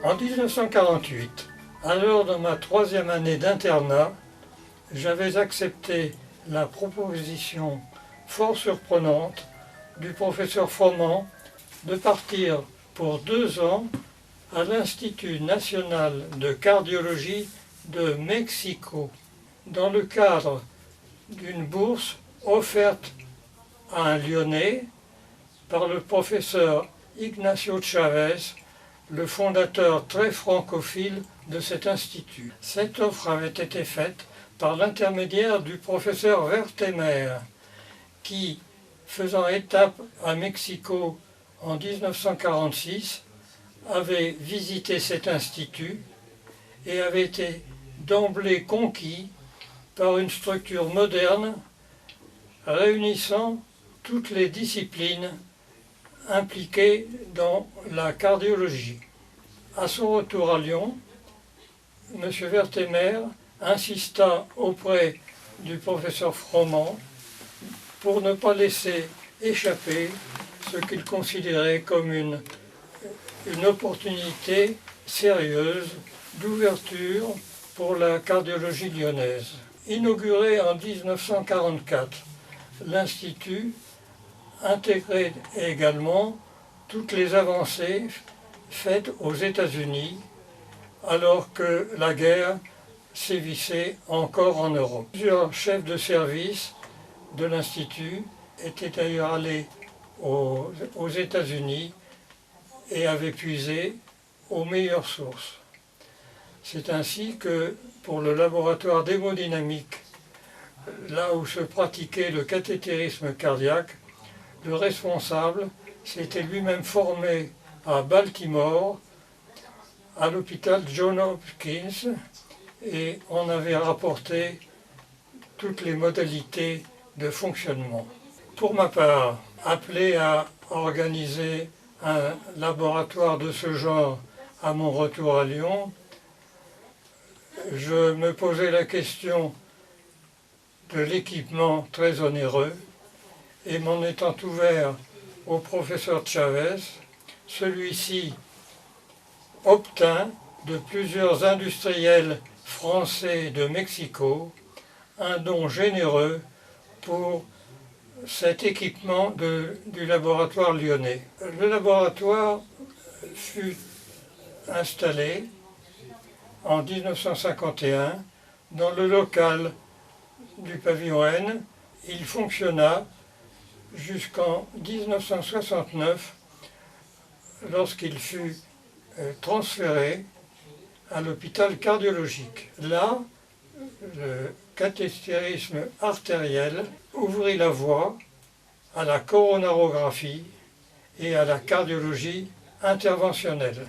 En 1948, alors de ma troisième année d'internat, j'avais accepté la proposition fort surprenante du professeur Froment de partir pour 2 ans à l'Institut national de cardiologie de Mexico, dans le cadre d'une bourse offerte à un Lyonnais par le professeur Ignacio Chavez, le fondateur très francophile de cet institut. Cette offre avait été faite par l'intermédiaire du professeur Werthemer, qui, faisant étape à Mexico en 1946, avait visité cet institut et avait été d'emblée conquis par une structure moderne réunissant toutes les disciplines impliquées dans la cardiologie. À son retour à Lyon, M. Werthemer insista auprès du professeur Froment pour ne pas laisser échapper ce qu'il considérait comme une opportunité sérieuse d'ouverture pour la cardiologie lyonnaise. Inauguré en 1944, l'Institut intégrait également toutes les avancées faites aux États-Unis alors que la guerre sévissait encore en Europe. Plusieurs chefs de service de l'Institut étaient d'ailleurs allés aux États-Unis et avaient puisé aux meilleures sources. C'est ainsi que, pour le laboratoire d'hémodynamique, là où se pratiquait le cathétérisme cardiaque, le responsable s'était lui-même formé à Baltimore, à l'hôpital Johns Hopkins, et on avait rapporté toutes les modalités de fonctionnement. Pour ma part, appelé à organiser un laboratoire de ce genre à mon retour à Lyon, je me posais la question de l'équipement très onéreux et m'en étant ouvert au professeur Chavez, celui-ci obtint de plusieurs industriels français de Mexico un don généreux pour cet équipement du laboratoire lyonnais. Le laboratoire fut installé en 1951 dans le local du pavillon N. Il fonctionna jusqu'en 1969 lorsqu'il fut transféré à l'hôpital cardiologique. Là, le cathétérisme artériel ouvrit la voie à la coronarographie et à la cardiologie interventionnelle.